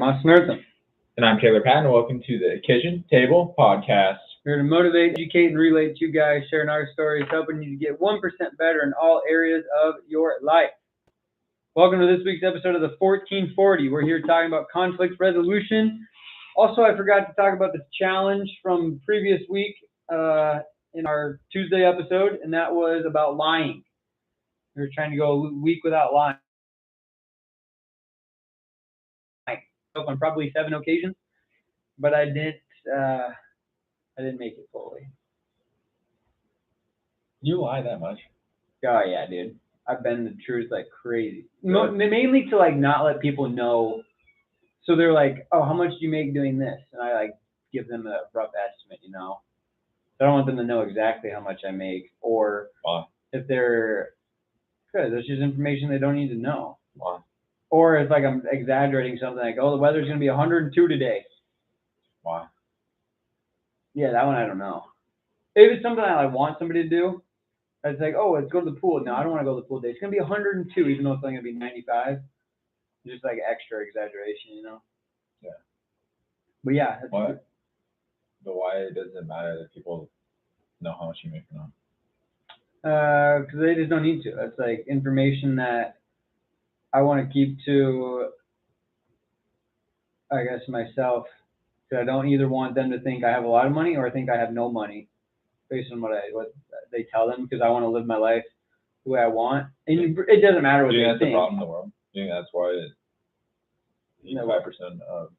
Tomas Mertham. And I'm Taylor Patton, and welcome to the Kitchen Table Podcast. We're here to motivate, educate, and relate to you guys, sharing our stories, helping you to get 1% better in all areas of your life. Welcome to this week's episode of the 1440. We're here talking about conflict resolution. Also, I forgot to talk about the challenge from previous week in our Tuesday episode, and that was about lying. We were trying to go a week without lying on probably 7 occasions, but I didn't make it fully. You lie that much? Oh yeah, dude. I've been the truth like crazy. Mainly to like not let people know. So they're like, "Oh, how much do you make doing this?" And I like give them a rough estimate, I don't want them to know exactly how much I make, or Why? If they're good, that's just information they don't need to know. Why? Or it's like I'm exaggerating something, like, "Oh, the weather's gonna be 102 today." Why? Yeah, that one I don't know. If it's something I want somebody to do, it's like, "Oh, let's go to the pool." No, I don't want to go to the pool today. It's gonna be 102, even though it's only gonna be 95. Just like extra exaggeration, Yeah. But yeah. What? But why does it matter that people know how much you make or not? Because they just don't need to. That's like information that I want to keep to, I guess, myself. Because I don't either want them to think I have a lot of money or I think I have no money, based on what they tell them. Because I want to live my life the way I want, and it doesn't matter what Do you they think that's think. the problem in the world? Do you think that's why 85% of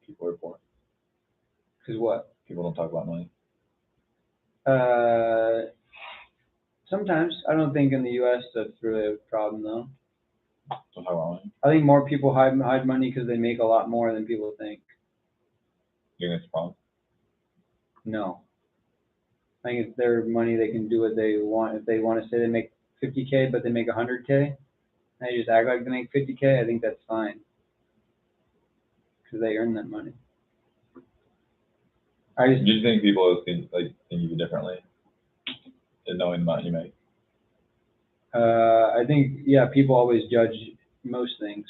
people are poor? Because what? People don't talk about money. Sometimes. I don't think in the U.S. that's really a problem, though. Don't talk about money? I think more people hide money because they make a lot more than people think. Do you think that's a problem? No. I think it's their money, they can do what they want. If they want to say they make 50K, but they make 100K, and they just act like they make 50K, I think that's fine. Because they earn that money. Do you think people think you differently in knowing the amount you make? I think, yeah, people always judge most things.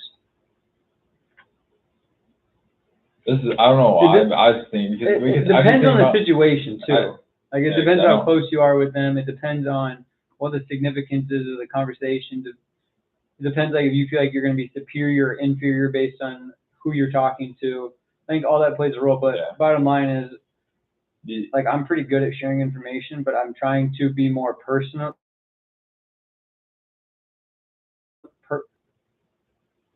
I don't know why, but I think it depends on the situation too. It depends how close you are with them. It depends on what the significance is of the conversation. It depends, like, if you feel like you're going to be superior or inferior based on who you're talking to. I think all that plays a role. But Bottom line is, like, I'm pretty good at sharing information, but I'm trying to be more personal.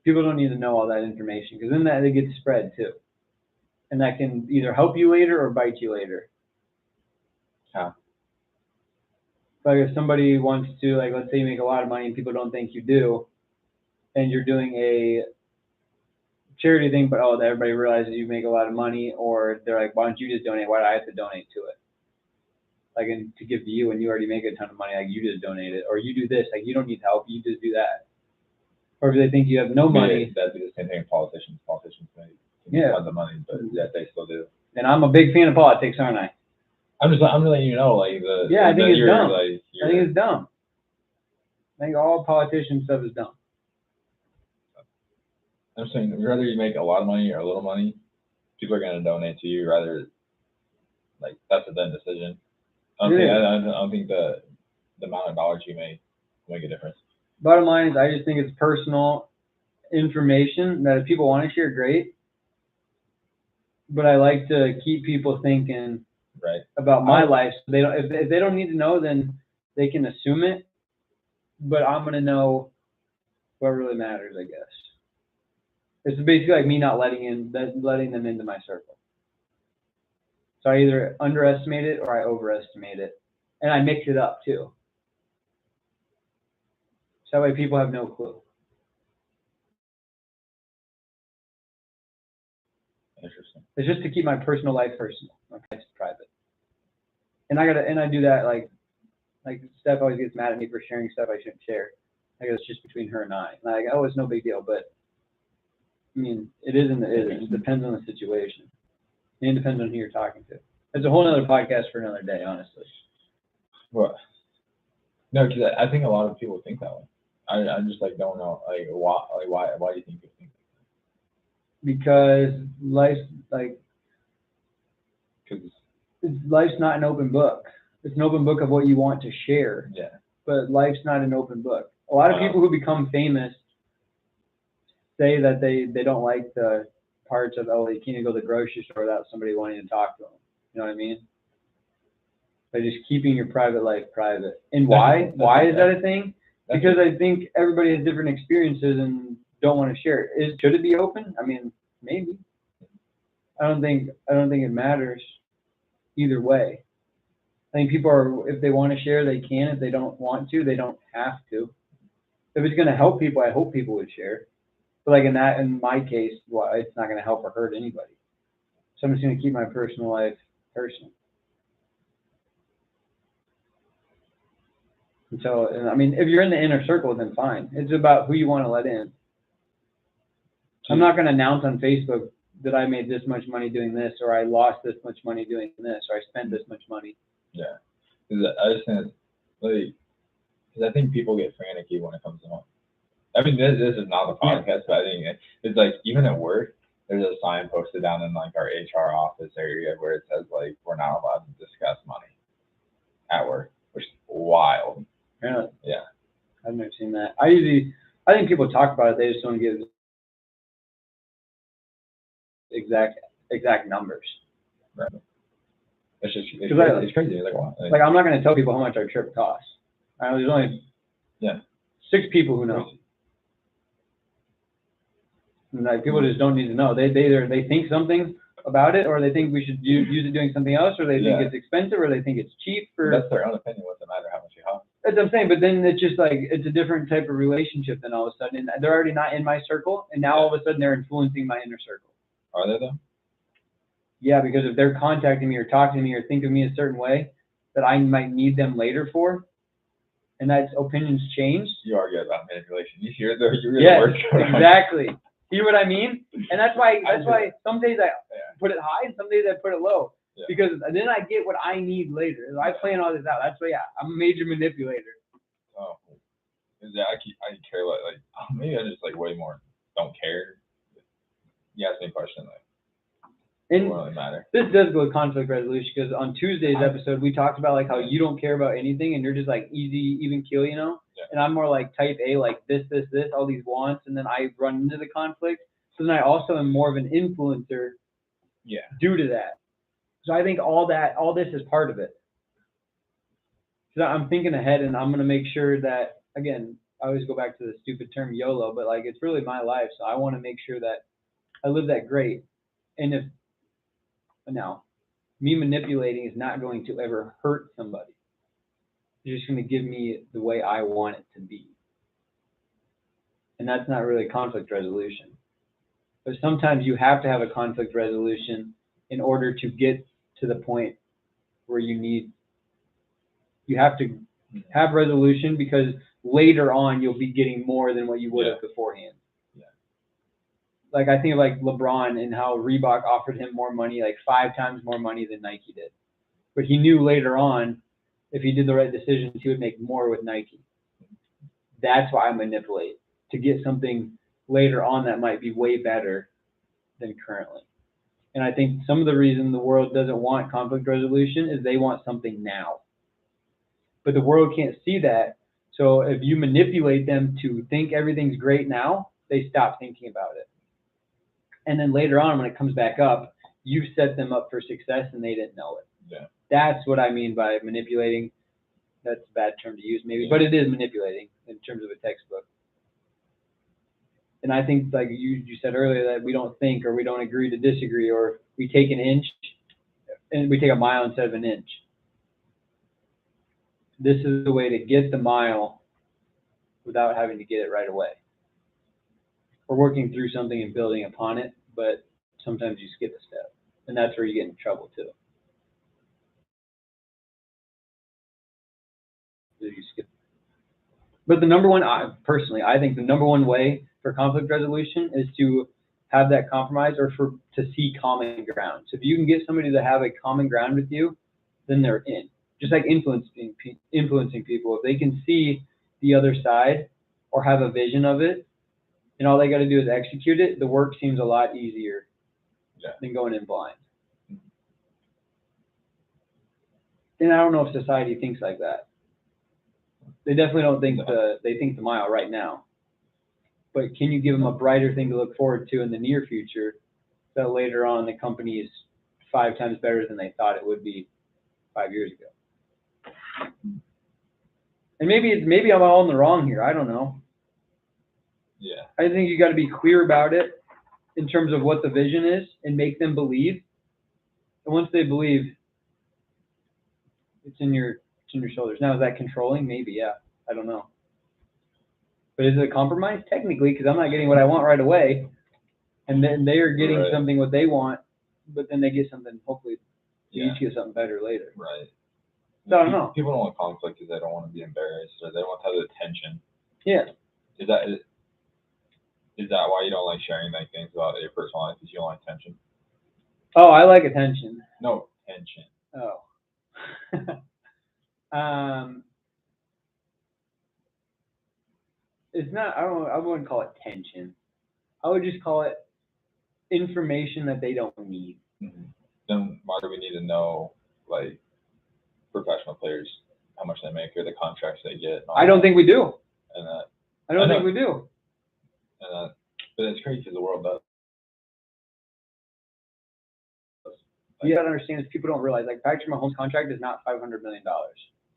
People don't need to know all that information, because then it gets spread too. And that can either help you later or bite you later. How? Like if somebody wants to, like, let's say you make a lot of money and people don't think you do, and you're doing a charity thing, but everybody realizes you make a lot of money, or they're like, "Why don't you just donate? Why do I have to donate to it?" Like, and to give to you when you already make a ton of money, like, you just donate it, or you do this, like, you don't need help, you just do that. Or if they think you have no money. That'd be the same thing with politicians. Politicians make tons of money, but that they still do. And I'm a big fan of politics, aren't I? I'm letting you know, like I think it's dumb. I think it's dumb. I think all politician stuff is dumb. I'm saying, whether you make a lot of money or a little money, people are going to donate to you. Rather, like, that's a then decision. I don't think the amount of dollars you make will make a difference. Bottom line is, I just think it's personal information that if people want to share, great. But I like to keep people thinking about my life. So they don't. If they don't need to know, then they can assume it. But I'm gonna know what really matters, I guess. It's basically like me not letting them into my circle. So I either underestimate it or I overestimate it, and I mix it up too. So that way people have no clue. Interesting. It's just to keep my personal life personal. Okay, it's private. And I do that, like Steph always gets mad at me for sharing stuff I shouldn't share. Like, it's just between her and I. Like, oh, it's no big deal, but I mean, it is and it isn't. It depends on the situation. And it depends on who you're talking to. It's a whole other podcast for another day, honestly. What? No, because I think a lot of people think that way. I just don't know, why do you think you think that? because life's like, 'Cause life's not an open book. It's an open book of what you want to share, yeah, but life's not an open book. A lot of people who become famous say that they don't like the parts of, oh, they can't go to the grocery store without somebody wanting to talk to them. You know what I mean? By just keeping your private life private. And why? Why is that a thing? Because I think everybody has different experiences and don't want to share it. Should it be open? I mean, maybe. I don't think it matters either way. I think people are, if they want to share, they can. If they don't want to, they don't have to. If it's going to help people, I hope people would share. But like in my case, well, it's not going to help or hurt anybody. So I'm just going to keep my personal life personal. And so, I mean, if you're in the inner circle, then fine. It's about who you want to let in. I'm not going to announce on Facebook that I made this much money doing this, or I lost this much money doing this, or I spent this much money. Yeah. I just think, like, because I think people get frantic when it comes to money. I mean, this is not the podcast, but I think it's like, even at work, there's a sign posted down in like our HR office area where it says like, we're not allowed to discuss money at work, which is wild. Really? Yeah. I've never seen that. I think people talk about it, they just don't give exact numbers. Right. It's just, it's crazy. Like, wow. Like, I'm not going to tell people how much our trip costs. I know there's only 6 people who know. And like, people just don't need to know. They either think something about it, or they think we should use it doing something else, or they think it's expensive, or they think it's cheap. That's their own opinion. What's the matter how much you have? That's what I'm saying. But then it's just like, it's a different type of relationship. Then all of a sudden, and they're already not in my circle, and now all of a sudden they're influencing my inner circle. Are they though? Yeah, because if they're contacting me or talking to me or think of me a certain way that I might need them later for, and that opinions change. You are good about manipulation. You hear the exactly. See what I mean? And that's why some days I put it high and some days I put it low. Yeah. Because then I get what I need later. I plan all this out. That's why I'm a major manipulator. Oh. Yeah, I care like maybe I just like way more don't care. You ask me a question like it doesn't really matter. This does go with conflict resolution, because on Tuesday's episode we talked about like how you don't care about anything and you're just like easy, even kill, you know? Yeah. And I'm more like type A, like this, all these wants, and then I run into the conflict. So then I also am more of an influencer due to that. So I think all this is part of it. So I'm thinking ahead, and I'm going to make sure that, again, I always go back to the stupid term YOLO, but like it's really my life. So I want to make sure that I live that great. And if now, me manipulating is not going to ever hurt somebody. It's just going to give me the way I want it to be. And that's not really conflict resolution. But sometimes you have to have a conflict resolution in order to get to the point where you have to have resolution, because later on you'll be getting more than what you would have beforehand. Like I think of like LeBron and how Reebok offered him more money, like 5 times more money than Nike did. But he knew later on, if he did the right decisions, he would make more with Nike. That's why I manipulate, to get something later on that might be way better than currently. And I think some of the reason the world doesn't want conflict resolution is they want something now. But the world can't see that. So if you manipulate them to think everything's great now, they stop thinking about it. And then later on, when it comes back up, you've set them up for success and they didn't know it. Yeah. That's what I mean by manipulating. That's a bad term to use maybe, but it is manipulating in terms of a textbook. And I think, like you said earlier, that we don't think, or we don't agree to disagree, or we take an inch and we take a mile instead of an inch. This is the way to get the mile without having to get it right away. We're working through something and building upon it, but sometimes you skip a step, and that's where you get in trouble too. But the number one, personally, I think the number one way for conflict resolution is to have that compromise, or to see common ground. So if you can get somebody to have a common ground with you, then they're in. Just like influencing people, if they can see the other side or have a vision of it, and all they got to do is execute it, the work seems a lot easier than going in blind. And I don't know if society thinks like that. They definitely don't think they think the mile right now. But can you give them a brighter thing to look forward to in the near future that later on the company is 5 times better than they thought it would be 5 years ago? And maybe I'm all in the wrong here. I don't know. Yeah. I think you got to be clear about it in terms of what the vision is and make them believe. And once they believe, it's in your shoulders. Now, is that controlling? Maybe, yeah. I don't know. But is it a compromise? Technically, because I'm not getting what I want right away, and then they are getting something what they want, but then they get something. Hopefully, you each get something better later. Right. So I don't know. People don't want conflict because they don't want to be embarrassed or they want to have the attention. Yeah. Is that why you don't like sharing like things about your personal life? Because you don't like attention? Oh, I like attention. No, tension. Oh. It's not. I wouldn't call it tension. I would just call it information that they don't need. Mm-hmm. Then why do we need to know like professional players how much they make or the contracts they get? I don't think we do. And I don't think we do. And but it's crazy because the world does. You gotta understand is people don't realize like Patrick Mahomes' contract is not $500 million.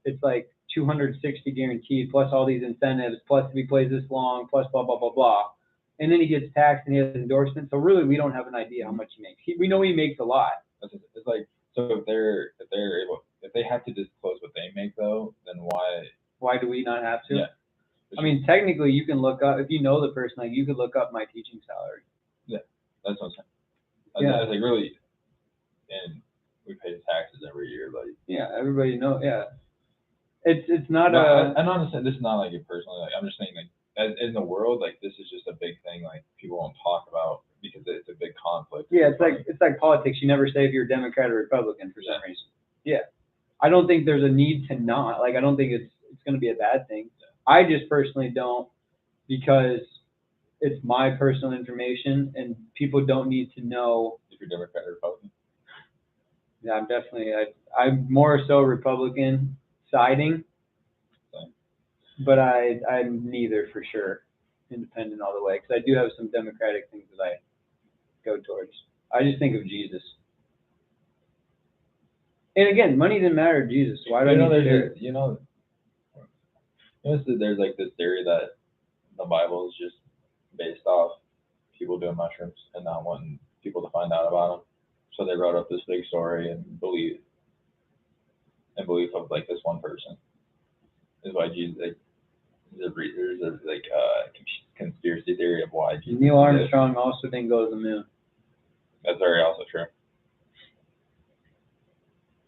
It's like 260 guaranteed plus all these incentives plus if he plays this long plus blah blah blah blah, and then he gets taxed and he has endorsement. So really, we don't have an idea how much he makes. We know he makes a lot. It's like so if they have to disclose what they make though, then why do we not have to? Yeah. I mean, technically, you can look up if you know the person. Like you could look up my teaching salary. Yeah, that's what I'm saying. Yeah, it's like really. And we pay taxes every year, like everybody knows. Yeah, it's not I'm not saying this is not like it personally. Like I'm just saying, like in the world, like this is just a big thing. Like people won't talk about because it's a big conflict. Yeah, it's like politics. You never say if you're a Democrat or Republican for some reason. Yeah, I don't think there's a need to not. Like I don't think it's going to be a bad thing. Yeah. I just personally don't because it's my personal information and people don't need to know if you're Democrat or Republican. Yeah, I'm more so Republican siding, but I'm neither for sure, independent all the way, because I do have some Democratic things that I go towards. I just think of Jesus. And again, money didn't matter to Jesus. So why do I need to share it? There's like this theory that the Bible is just based off people doing mushrooms and not wanting people to find out about them. So they wrote up this big story and belief of like this one person is why Jesus. Like, there's like conspiracy theory of why Jesus. Neil Armstrong also didn't go to the moon. That's very also true.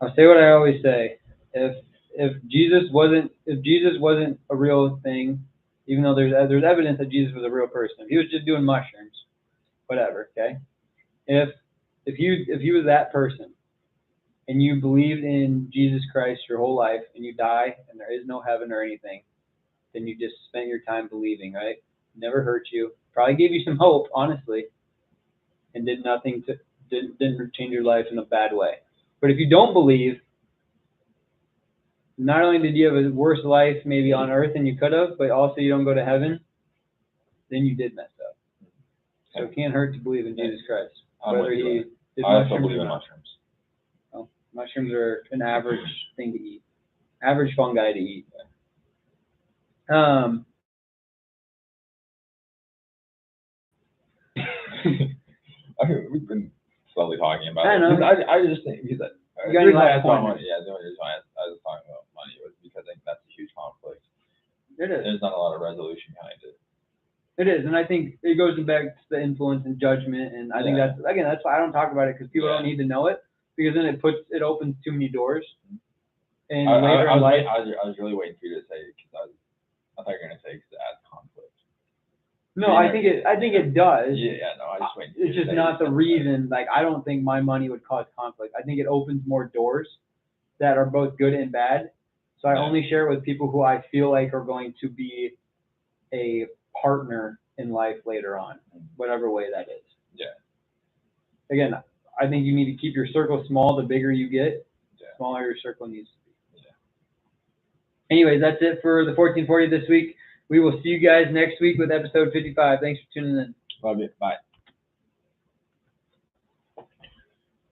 I'll say what I always say: if Jesus wasn't a real thing, even though there's evidence that Jesus was a real person, if he was just doing mushrooms, whatever. Okay, if you was that person and you believed in Jesus Christ your whole life and you die and there is no heaven or anything, then you just spent your time believing, right? Never hurt you. Probably gave you some hope, honestly, and didn't change your life in a bad way. But if you don't believe, not only did you have a worse life maybe on earth than you could have, but also you don't go to heaven, then you did mess up. So it can't hurt to believe in Jesus Christ. Whether he is I also believe in mushrooms. Well, mushrooms are an average thing to eat. Average fungi to eat. We've been slowly talking about I it. know. I just think because you got any last point? The only reason why I was talking about money was because I think that's a huge conflict. It is. There's not a lot of resolution behind it. It is, and I think it goes back to the influence and judgment, and I think that's why I don't talk about it because people don't need to know it because then it opens too many doors. And later in life, I was really waiting for you to say it because I thought you were gonna say because it adds conflict. No, I think it does. Yeah, no, I just waiting. It's just not the reason. Like I don't think my money would cause conflict. I think it opens more doors that are both good and bad. So I only share it with people who I feel like are going to be a partner in life later on, whatever way that is. Yeah. Again, I think you need to keep your circle small. The bigger you get, the smaller your circle needs to be. Yeah. Anyways, that's it for the 1440 this week. We will see you guys next week with episode 55. Thanks for tuning in. Love you. Bye.